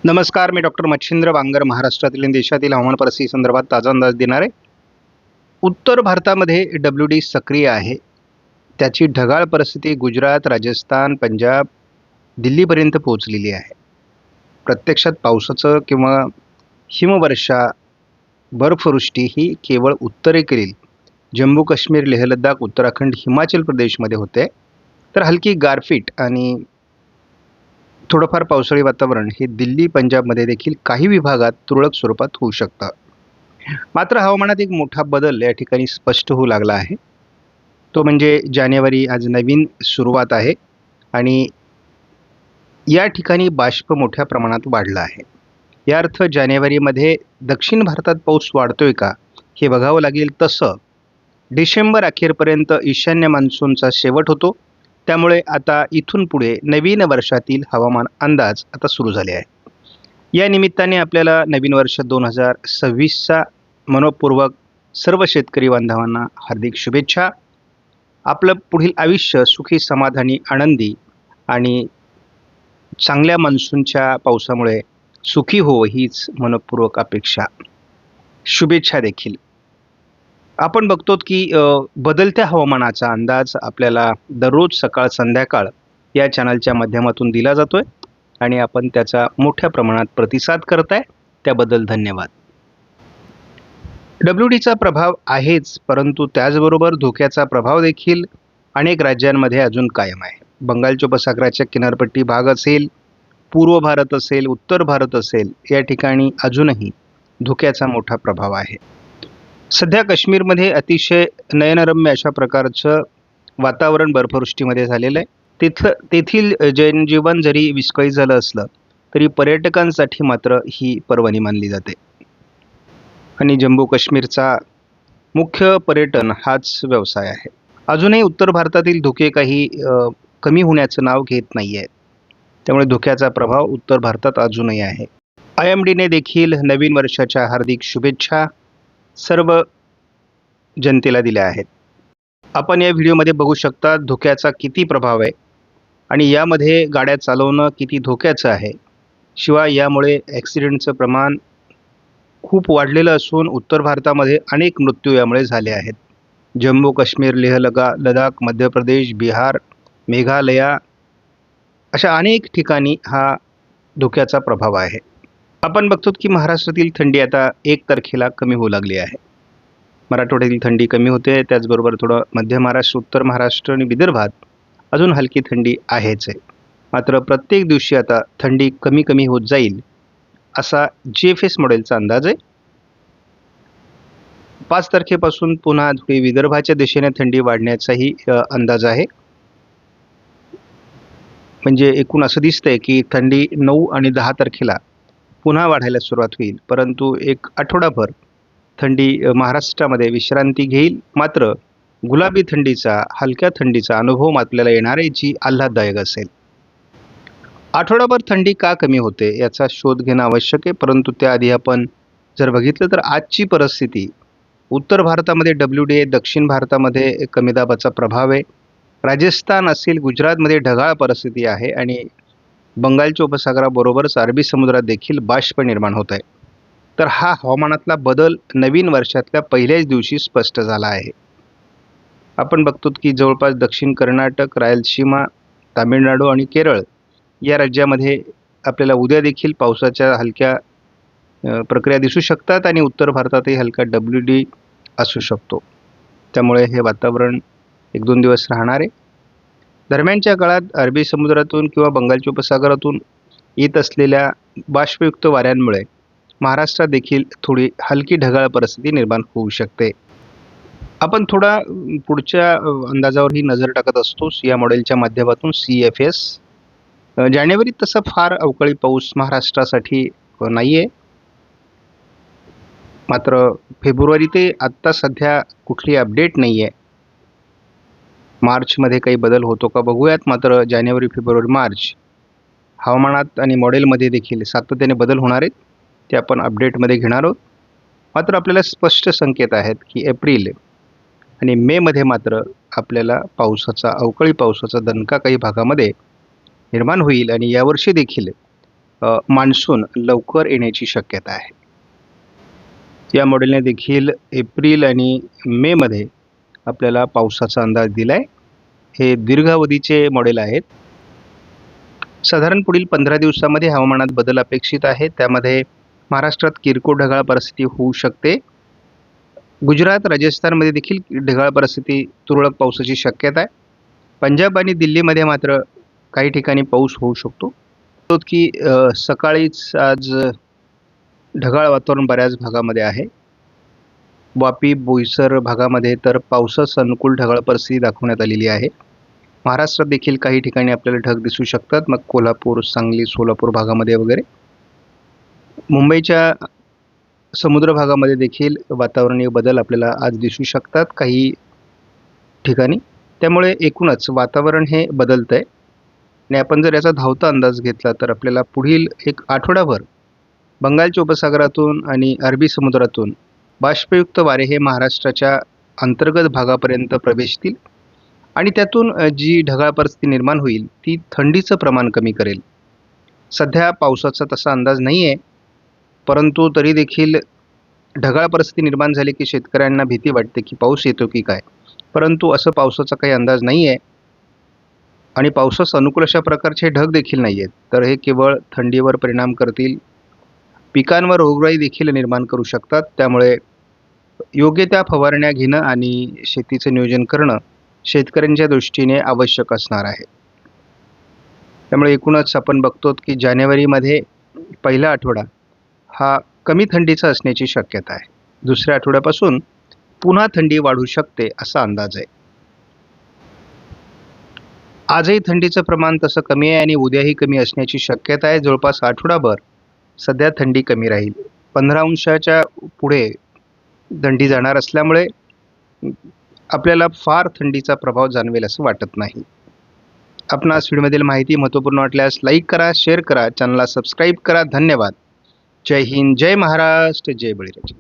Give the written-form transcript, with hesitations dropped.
नमस्कार, मी डॉक्टर मच्छिंद्र बांगर महाराष्ट्रातील आणि देशातील हवामान परिस्थिती संदर्भात ताजा अंदाज देणार आहे. उत्तर भारतामध्ये WD सक्रिय आहे. त्याची ढगाळ परिस्थिती गुजरात, राजस्थान, पंजाब, दिल्लीपर्यंत पोहोचलेली आहे. प्रत्यक्षात पावसाचं किंवा हिमवर्षा, बर्फवृष्टी ही केवळ उत्तरेकडील जम्मू काश्मीर, लेह लडाख, उत्तराखंड, हिमाचल प्रदेशमध्ये होते. तर हलकी गारपीट आणि थोडंफार पावसाळी वातावरण हे दिल्ली, पंजाबमध्ये देखील काही विभागात तुरळक स्वरूपात होऊ शकतं. मात्र हवामानात एक मोठा बदल या ठिकाणी स्पष्ट होऊ लागला आहे. तो म्हणजे जानेवारी आज नवीन सुरुवात आहे आणि या ठिकाणी बाष्प मोठ्या प्रमाणात वाढला आहे. या अर्थ जानेवारीमध्ये दक्षिण भारतात पाऊस वाढतोय का हे बघावं लागेल. तसं डिसेंबर अखेरपर्यंत ईशान्य मान्सूनचा शेवट होतो. त्यामुळे आता इथून पुढे नवीन वर्षातील हवामान अंदाज आता सुरू झाले आहे. या निमित्ताने आपल्याला नवीन वर्ष 2026चा मनपूर्वक सर्व शेतकरी बांधवांना हार्दिक शुभेच्छा. आपलं पुढील आयुष्य सुखी, समाधानी, आनंदी आणि चांगल्या मान्सूनच्या पावसामुळे सुखी हो हीच मनपूर्वक अपेक्षा, शुभेच्छा देखील. आपण बघतो की बदलत्या हवामानाचा अंदाज आपल्याला दररोज सकाळ संध्याकाळ या चॅनलच्या माध्यमातून दिला जातोय आणि आपण त्याचा मोठ्या प्रमाणात प्रतिसाद करताय, त्याबद्दल धन्यवाद. WDचा प्रभाव आहेच, परंतु त्याचबरोबर धोक्याचा प्रभाव देखील अनेक राज्यांमध्ये अजून कायम आहे. बंगालच्या उपसागराच्या किनारपट्टी भाग असेल, पूर्व भारत असेल, उत्तर भारत असेल, या ठिकाणी अजूनही धोक्याचा मोठा प्रभाव आहे. सध्या काश्मीरमध्ये अतिशय नयनरम्य अशा प्रकारचं वातावरण बर्फवृष्टीमध्ये झालेलं आहे. तेथील जनजीवन जरी विस्कळीत झालं असलं तरी पर्यटकांसाठी मात्र ही पर्वणी मानली जाते आणि जम्मू काश्मीरचा मुख्य पर्यटन हाच व्यवसाय आहे. अजूनही उत्तर भारतातील धोके काही कमी होण्याचं नाव घेत नाही आहे. त्यामुळे धोक्याचा प्रभाव उत्तर भारतात अजूनही आहे. IMDने देखील नवीन वर्षाच्या हार्दिक शुभेच्छा सर्व जनतेला दिल्या आहेत. आपण या व्हिडिओमध्ये बघू शकता धोक्याचा किती प्रभाव आहे आणि यामध्ये गाड्या चालवणं किती धोक्याचं आहे. शिवाय यामुळे ॲक्सिडेंटचं प्रमाण खूप वाढलेलं असून उत्तर भारतामध्ये अनेक मृत्यू यामुळे झाले आहेत. जम्मू काश्मीर, लेह लडाख, मध्य प्रदेश, बिहार, मेघालया अशा अनेक ठिकाणी हा धोक्याचा प्रभाव आहे. आपण बघतो की महाराष्ट्रातील थंडी आता 1 तारखेला कमी होऊ लागली आहे. मराठवाड्यातील थंडी कमी होते, त्याचबरोबर थोडं मध्य महाराष्ट्र, उत्तर महाराष्ट्र आणि विदर्भात अजून हलकी थंडी आहेच आहे. मात्र प्रत्येक दिवशी आता थंडी कमी कमी होत जाईल असा GFS मॉडेलचा अंदाज आहे. 5 तारखेपासून पुन्हा थोडी विदर्भाच्या दिशेने थंडी वाढण्याचाही अंदाज आहे. म्हणजे एकूण असं दिसतंय की थंडी 9 आणि 10 तारखेला पुन्हा वाढायला सुरुवात होईल, परंतु एक आठवडाभर थंडी महाराष्ट्रामध्ये विश्रांती घेईल. मात्र गुलाबी थंडीचा, हलक्या थंडीचा अनुभव आपल्याला येणार आहे, जी आल्हाददायक असेल. आठवडाभर थंडी का कमी होते याचा शोध घेणं आवश्यक आहे, परंतु त्याआधी आपण जर बघितलं तर आजची परिस्थिती उत्तर भारतामध्ये WD आहे, दक्षिण भारतामध्ये कमी दाबाचा प्रभाव आहे, राजस्थान असेल, गुजरातमध्ये ढगाळ परिस्थिती आहे आणि बंगालच्या उपसागराबरोबरच अरबी समुद्रात देखील बाष्प निर्माण होत आहे. तर हा हवामानातला बदल नवीन वर्षातल्या पहिल्याच दिवशी स्पष्ट झाला आहे. आपण बघतो की जवळपास दक्षिण कर्नाटक, रायलसीमा, तामिळनाडू आणि केरळ या राज्यामध्ये आपल्याला उद्या देखील पावसाच्या हलक्या प्रक्रिया दिसू शकतात आणि उत्तर भारतातही हलका WD असू शकतो. त्यामुळे हे वातावरण 1-2 दिवस राहणार आहे. दरम्यानच्या काळात अरबी समुद्रातून किंवा बंगालच्या उपसागरातून येत असलेल्या बाष्पयुक्त वाऱ्यांमुळे महाराष्ट्रात देखील थोडी हलकी ढगाळ परिस्थिती निर्माण होऊ शकते. आपण थोडा पुढच्या अंदाजावरही नजर टाकत असतो या मॉडेलच्या माध्यमातून CFS. जानेवारीत तसा फार अवकाळी पाऊस महाराष्ट्रासाठी नाही आहे. मात्र फेब्रुवारी ते आत्ता सध्या कुठली अपडेट नाही आहे. मार्चमध्ये काही बदल होतो का बघूयात. मात्र जानेवारी, फेब्रुवारी, मार्च हवामानात आणि मॉडेलमध्ये देखील सातत्याने बदल होणार आहेत, ते आपण अपडेटमध्ये घेणार आहोत. मात्र आपल्याला स्पष्ट संकेत आहेत की एप्रिल आणि मेमध्ये मात्र आपल्याला अवकाळी पावसाचा दणका काही भागामध्ये निर्माण होईल आणि यावर्षी देखील मान्सून लवकर येण्याची शक्यता आहे. या मॉडेलने देखील एप्रिल आणि मेमध्ये आपल्याला पावसाचा अंदाज दिला आहे. हे दीर्घावधीचे मॉडेल आहेत. साधारण पुढील 15 दिवसामध्ये हवामानात बदल अपेक्षित आहे. त्यामध्ये महाराष्ट्रात किरकोळ ढगाळ परिस्थिती होऊ शकते. गुजरात, राजस्थानमध्ये देखील ढगाळ परिस्थिती, तुरळक पावसाची शक्यता आहे. पंजाब आणि दिल्लीमध्ये मात्र काही ठिकाणी पाऊस होऊ शकतो. की सकाळीच आज ढगाळ वातावरण बऱ्याच भागामध्ये आहे. वापी, बोईसर भागामध्ये तर पावसास अनुकूल ढगाळ परिस्थिती दाखवण्यात आलेली आहे. महाराष्ट्रात देखील काही ठिकाणी आपल्याला ढग दिसू शकतात. मग कोल्हापूर, सांगली, सोलापूर भागामध्ये वगैरे. मुंबईच्या समुद्र भागामध्ये देखील वातावरणीय बदल आपल्याला आज दिसू शकतात काही ठिकाणी. त्यामुळे एकूणच वातावरण हे बदलतं आहे आणि आपण जर याचा धावता अंदाज घेतला तर आपल्याला पुढील एक आठवडाभर बंगालच्या उपसागरातून आणि अरबी समुद्रातून बाष्पयुक्त वारे हे महाराष्ट्राच्या अंतर्गत भागापर्यंत प्रवेशतील आणि त्यातून जी ढगाळ परिस्थिती निर्माण होईल ती थंडीचं प्रमाण कमी करेल. सध्या पावसाचा तसा अंदाज नाही आहे, परंतु तरी देखील ढगाळ परिस्थिती निर्माण झाली की शेतकऱ्यांना भीती वाटते की पाऊस येतो की काय. परंतु असं पावसाचा काही अंदाज नाही आहे आणि पावसास अनुकूल अशा प्रकारचे ढग देखील नाही आहेत. तर हे केवळ थंडीवर परिणाम करतील, पिकांवर रोगराई देखील निर्माण करू शकतात. त्यामुळे योग्य त्या फवारण्या घेणं आणि शेतीचं नियोजन करणं शेतकऱ्यांच्या दृष्टीने आवश्यक असणार आहे. त्यामुळे एकूणच आपण बघतो की जानेवारीमध्ये पहिला आठवडा हा कमी थंडीचा असण्याची शक्यता आहे. दुसऱ्या आठवड्यापासून पुन्हा थंडी वाढू शकते असा अंदाज आहे. आजही थंडीचं प्रमाण तसं कमी आहे आणि उद्याही कमी असण्याची शक्यता आहे. जवळपास आठवडाभर सध्या थंडी कमी राहील. 15 अंशाच्या पुढे थंडी जाणार असल्यामुळे आपल्याला फार थंडीचा प्रभाव जाणवेल असं वाटत नाही. आपणास व्हिडिओमधील माहिती महत्त्वपूर्ण वाटल्यास लाईक करा, शेअर करा, चॅनलला सबस्क्राईब करा. धन्यवाद. जय हिंद, जय महाराष्ट्र, जय बळीराजा.